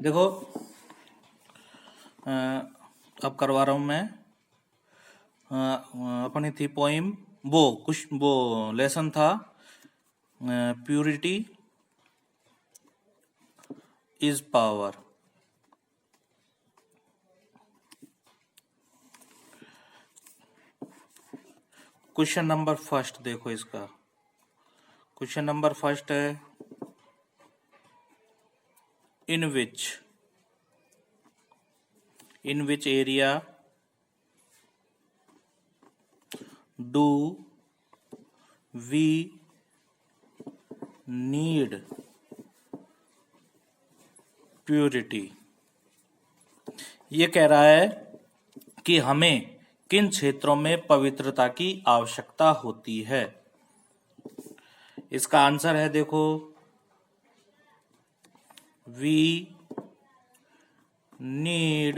देखो अब करवा रहा हूँ मैं अपनी थी पोइम वो कुछ वो लेसन था purity is power. Question number first देखो इसका। क्वेश्चन नंबर फर्स्ट है in which area do we need purity. ये कह रहा है कि हमें किन क्षेत्रों में पवित्रता की आवश्यकता होती है। इसका आंसर है देखो we need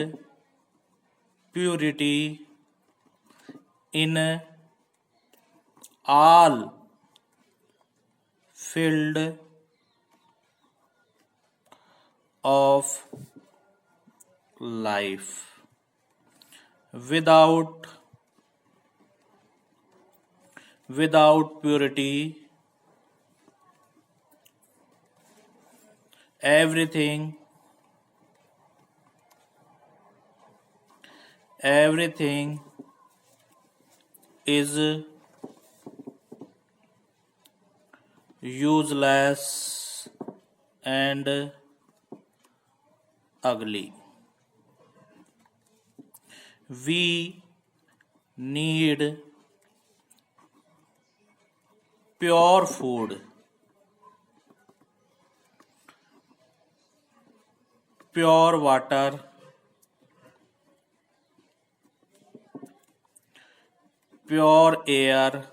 purity in all field of life without purity everything is useless and ugly. We need pure food, pure water, pure air,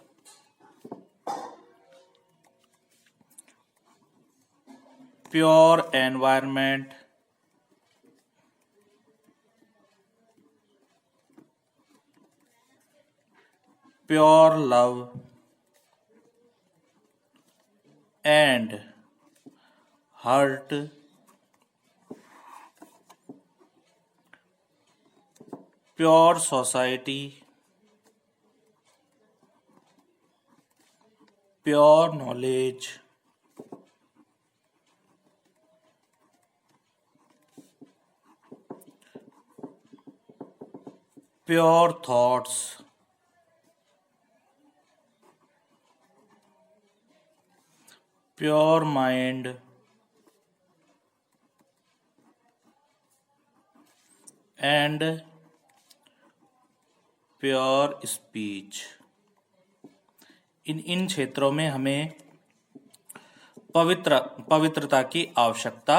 pure environment, pure love and heart pure society, pure knowledge, pure thoughts, pure mind and pure speech. इन क्षेत्रों में हमें पवित्रता की आवश्यकता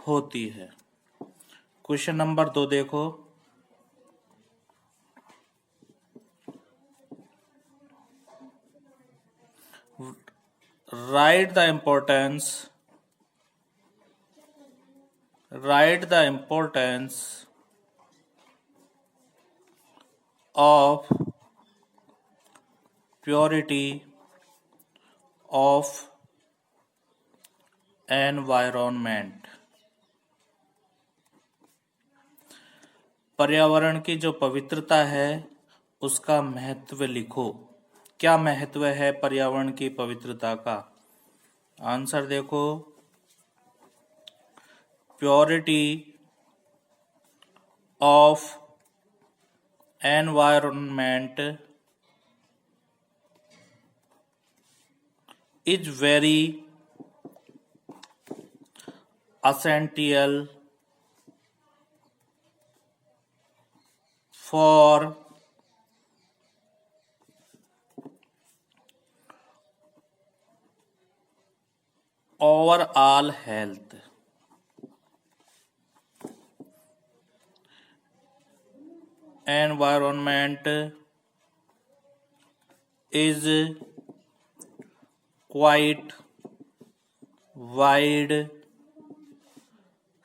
होती है। Question number 2 देखो। Right the importance of purity of environment। पर्यावरण की जो पवित्रता है उसका महत्व लिखो। क्या महत्व है पर्यावरण की पवित्रता का? आंसर देखो purity of environment is very essential for overall health। environment is quite wide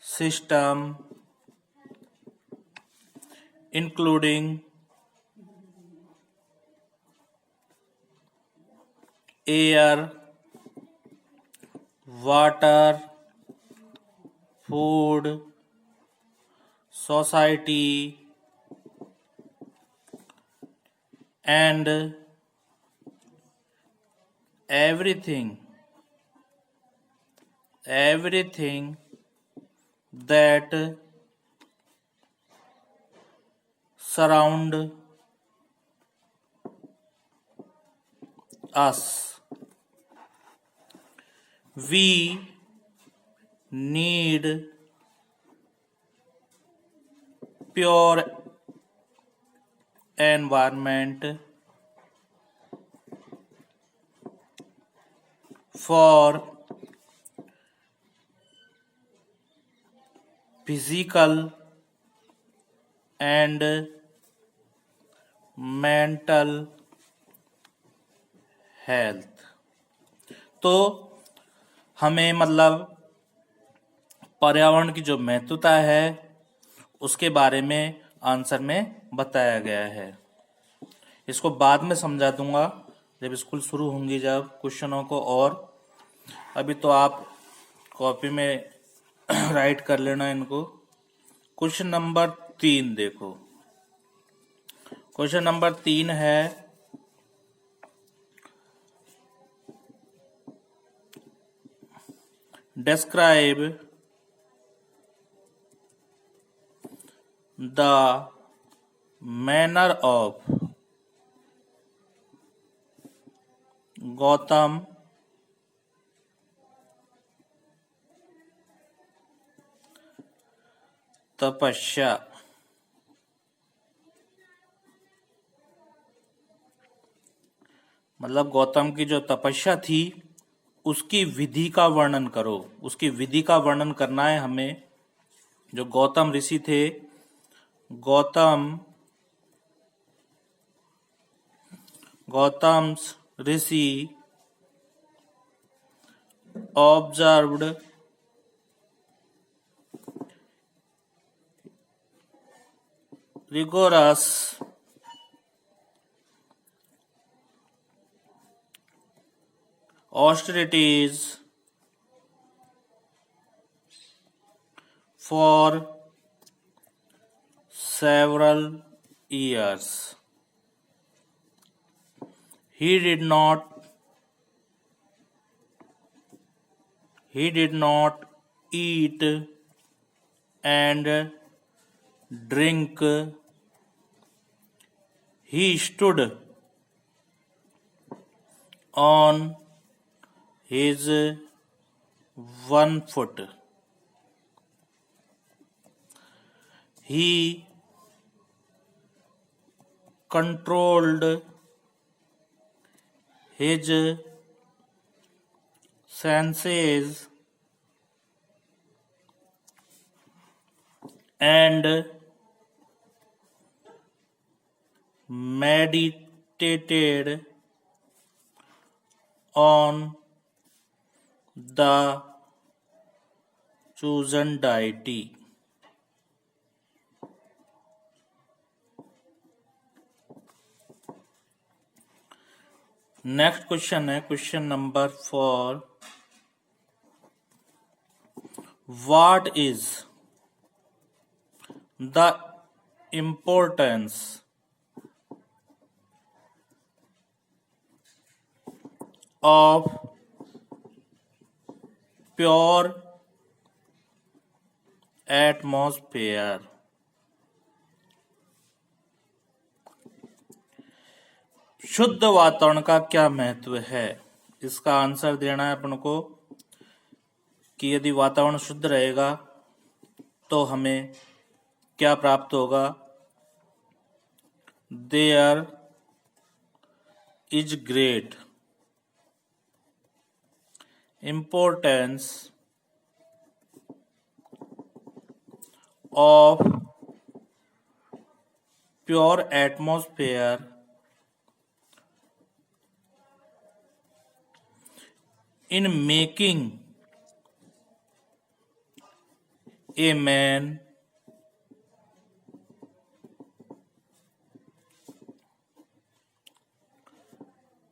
system including air, water, food, society, and everything that surround us. We need pure environment for physical and mental health. तो हमें मतलब पर्यावरण की जो महत्वता है उसके बारे में आंसर में बताया गया है। इसको बाद में समझा दूंगा जब स्कूल शुरू होंगी, जब क्वेश्चनों को। और अभी तो आप कॉपी में राइट कर लेना इनको। क्वेश्चन नंबर 3 देखो। क्वेश्चन नंबर 3 है, describe the manner of Gautam तपस्या। मतलब गौतम की जो तपस्या थी उसकी विधि का वर्णन करो। उसकी विधि का वर्णन करना है हमें। जो गौतम ऋषि थे, गौतम ऋषि observed rigorous austerities for several years. He did not eat and drink. He stood on his one foot. He controlled his senses and meditated on the chosen deity. Next question है question number 4। What is the importance of pure atmosphere. शुद्ध वातावरण का क्या महत्व है? इसका answer देना है अपन को कि यदि वातावरण शुद्ध रहेगा तो हमें क्या प्राप्त होगा। There is great importance of pure atmosphere in making a man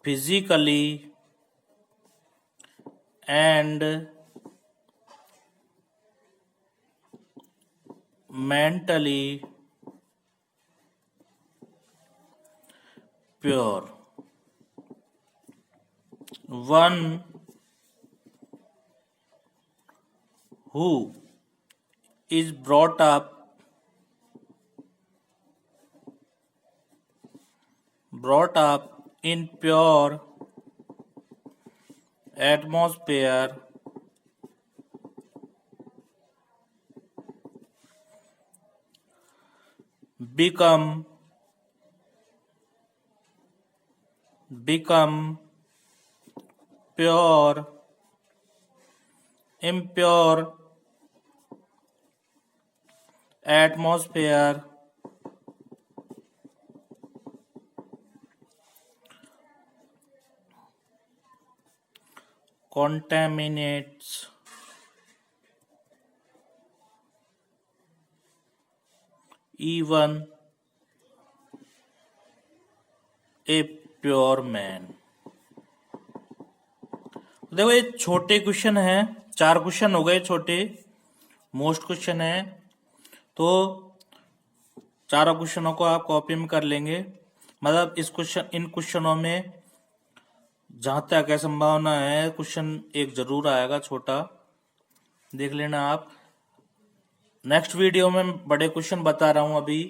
physically and mentally pure. One who is brought up in pure atmosphere become pure impure atmosphere contaminates even a pure man. देखो ये छोटे question हैं, 4 question हो गए छोटे, most question है, तो चारों क्वेश्चनों को आप कॉपी में कर लेंगे। मतलब इन क्वेश्चनों में जहां तक है संभावना है क्वेश्चन एक जरूर आएगा छोटा, देख लेना आप। नेक्स्ट वीडियो में बड़े क्वेश्चन बता रहा हूं अभी।